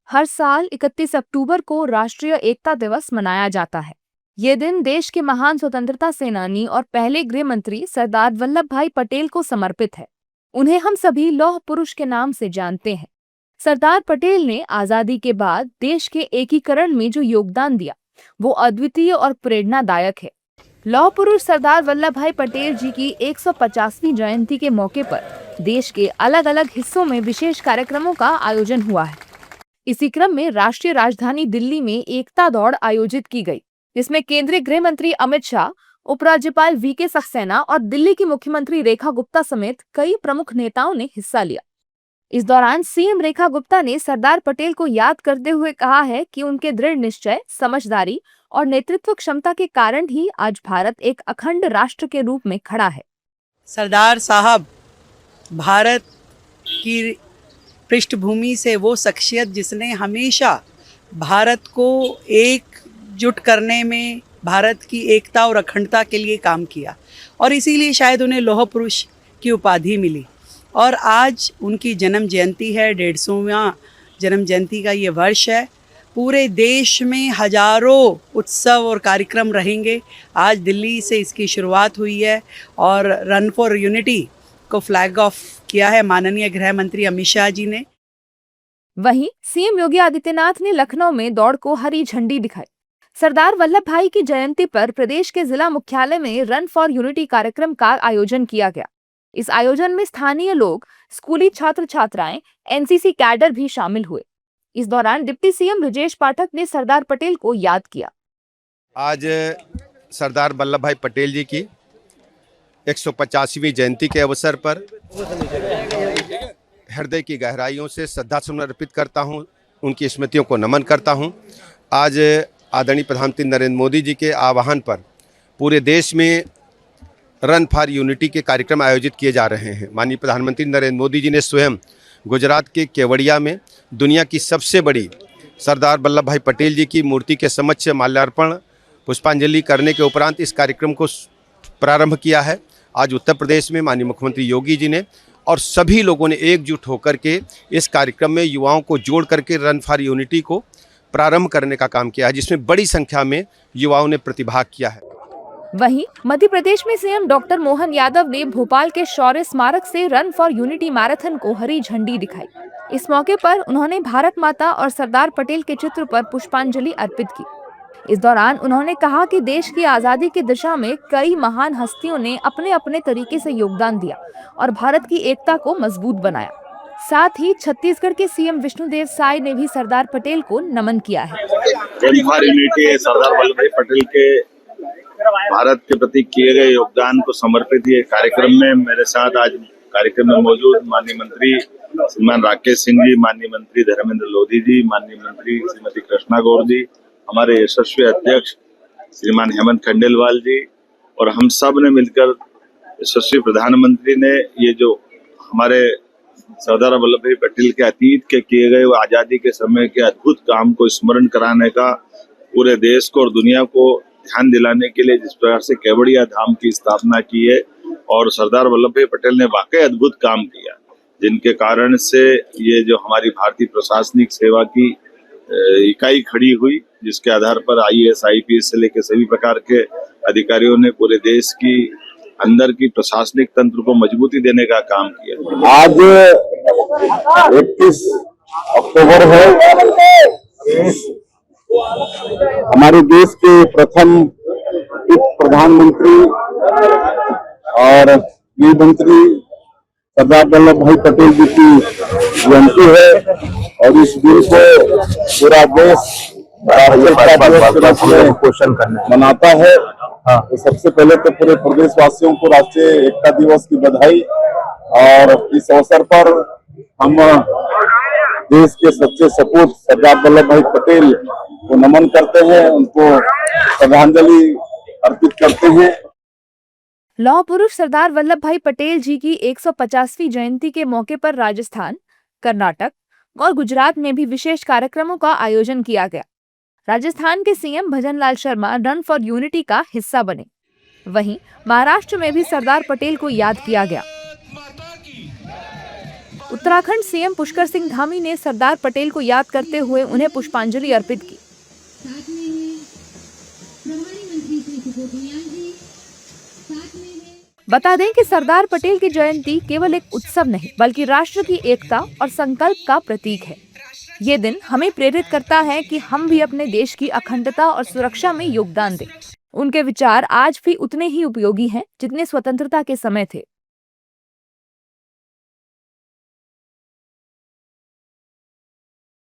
हर साल 31 अक्टूबर को राष्ट्रीय एकता दिवस मनाया जाता है। ये दिन देश के महान स्वतंत्रता सेनानी और पहले गृह मंत्री सरदार वल्लभ भाई पटेल को समर्पित है। उन्हें हम सभी लौह पुरुष के नाम से जानते हैं। सरदार पटेल ने आजादी के बाद देश के एकीकरण में जो योगदान दिया, वो अद्वितीय और प्रेरणादायक है। लौह पुरुष सरदार वल्लभ भाई पटेल जी की 150वीं जयंती के मौके पर देश के अलग अलग हिस्सों में विशेष कार्यक्रमों का आयोजन हुआ है। इसी क्रम में राष्ट्रीय राजधानी दिल्ली में एकता दौड़ आयोजित की गई, जिसमें केंद्रीय गृह मंत्री अमित शाह, उपराज्यपाल वीके सक्सेना और दिल्ली की मुख्यमंत्री रेखा गुप्ता समेत कई प्रमुख नेताओं ने हिस्सा लिया। इस दौरान सीएम रेखा गुप्ता ने सरदार पटेल को याद करते हुए कहा है कि उनके दृढ़ निश्चय, समझदारी और नेतृत्व क्षमता के कारण ही आज भारत एक अखंड राष्ट्र के रूप में खड़ा है। सरदार साहब भारत की पृष्ठभूमि से वो शख्सियत जिसने हमेशा भारत को एकजुट करने में, भारत की एकता और अखंडता के लिए काम किया और इसीलिए शायद उन्हें लौह पुरुष की उपाधि मिली। और आज उनकी जन्म जयंती है, 150वां जन्म जयंती का ये वर्ष है। पूरे देश में हजारों उत्सव और कार्यक्रम रहेंगे। आज दिल्ली से इसकी शुरुआत हुई है और रन फॉर यूनिटी को फ्लैग ऑफ किया है माननीय गृह मंत्री अमित शाह जी ने। वहीं सीएम योगी आदित्यनाथ ने लखनऊ में दौड़ को हरी झंडी दिखाई। सरदार वल्लभ भाई की जयंती पर प्रदेश के जिला मुख्यालय में रन फॉर यूनिटी कार्यक्रम का आयोजन किया गया। इस आयोजन में स्थानीय लोग, स्कूली छात्र छात्राएं, एनसीसी कैडर भी शामिल हुए। इस दौरान डिप्टी सीएम ब्रजेश पाठक ने सरदार पटेल को याद किया। आज सरदार वल्लभ भाई पटेल जी की 150वीं जयंती के अवसर पर हृदय की गहराइयों से श्रद्धासुमन अर्पित करता हूं, उनकी स्मृतियों को नमन करता हूं। आज आदरणीय प्रधानमंत्री नरेंद्र मोदी जी के आह्वान पर पूरे देश में रन फॉर यूनिटी के कार्यक्रम आयोजित किए जा रहे हैं। माननीय प्रधानमंत्री नरेंद्र मोदी जी ने स्वयं गुजरात के केवड़िया में दुनिया की सबसे बड़ी सरदार वल्लभ भाई पटेल जी की मूर्ति के समक्ष माल्यार्पण, पुष्पांजलि करने के उपरांत इस कार्यक्रम को प्रारंभ किया है। आज उत्तर प्रदेश में माननीय मुख्यमंत्री योगी जी ने और सभी लोगों ने एकजुट होकर के इस कार्यक्रम में युवाओं को जोड़ करके रन फॉर यूनिटी को प्रारंभ करने का काम किया है, जिसमें बड़ी संख्या में युवाओं ने प्रतिभाग किया है। वहीं मध्य प्रदेश में सीएम डॉक्टर मोहन यादव ने भोपाल के शौर्य स्मारक से रन फॉर यूनिटी मैराथन को हरी झंडी दिखाई। इस मौके पर उन्होंने भारत माता और सरदार पटेल के चित्र पर पुष्पांजलि अर्पित की। इस दौरान उन्होंने कहा कि देश की आजादी की दिशा में कई महान हस्तियों ने अपने अपने तरीके से योगदान दिया और भारत की एकता को मजबूत बनाया। साथ ही छत्तीसगढ़ के सीएम विष्णुदेव साय ने भी सरदार पटेल को नमन किया है। सरदार वल्लभ भाई पटेल के भारत के प्रति किए गए योगदान को समर्पित ये कार्यक्रम में मेरे साथ आज कार्यक्रम में मौजूद माननीय मंत्री श्रीमान राकेश सिंह जी, माननीय मंत्री धर्मेंद्र लोधी जी, माननीय मंत्री श्रीमती कृष्णा गौर जी, हमारे यशस्वी अध्यक्ष श्रीमान हेमंत खंडेलवाल जी और हम सब ने मिलकर यशस्वी प्रधानमंत्री ने ये जो हमारे सरदार वल्लभ भाई पटेल के अतीत के किए गए आजादी के समय के अद्भुत काम को स्मरण कराने का, पूरे देश को और दुनिया को ध्यान दिलाने के लिए जिस प्रकार से केवड़िया धाम की स्थापना की है और सरदार वल्लभ भाई पटेल ने वाकई अद्भुत काम किया, जिनके कारण से ये जो हमारी भारतीय प्रशासनिक सेवा की इकाई खड़ी हुई, जिसके आधार पर आईएएस आईपीएस से लेकर सभी प्रकार के अधिकारियों ने पूरे देश की अंदर की प्रशासनिक तंत्र को मजबूती देने का काम किया। आज 31 अक्टूबर है। हमारे देश के प्रथम प्रधानमंत्री और गृह मंत्री सरदार वल्लभ भाई पटेल जी की जयंती है और इस दिन को पूरा देश पोषण मनाता है। तो सबसे पहले तो पूरे प्रदेशवासियों को राष्ट्रीय एकता दिवस की बधाई और इस अवसर पर हम देश के सच्चे सपूत सरदार वल्लभ भाई पटेल को नमन करते हैं, उनको श्रद्धांजलि अर्पित करते हैं। लौह पुरुष सरदार वल्लभ भाई पटेल जी की 150वीं जयंती के मौके पर राजस्थान, कर्नाटक और गुजरात में भी विशेष कार्यक्रमों का आयोजन किया गया। राजस्थान के CM Bhajanlal Sharma run for unity का हिस्सा बने। वहीं महाराष्ट्र में भी सरदार पटेल को याद किया गया। उत्तराखंड सीएम पुष्कर सिंह धामी ने सरदार पटेल को याद करते हुए उन्हें पुष्पांजलि अर्पित की। बता दें कि सरदार पटेल की जयंती केवल एक उत्सव नहीं बल्कि राष्ट्र की एकता और संकल्प का प्रतीक है। ये दिन हमें प्रेरित करता है कि हम भी अपने देश की अखंडता और सुरक्षा में योगदान दें। उनके विचार आज भी उतने ही उपयोगी हैं जितने स्वतंत्रता के समय थे।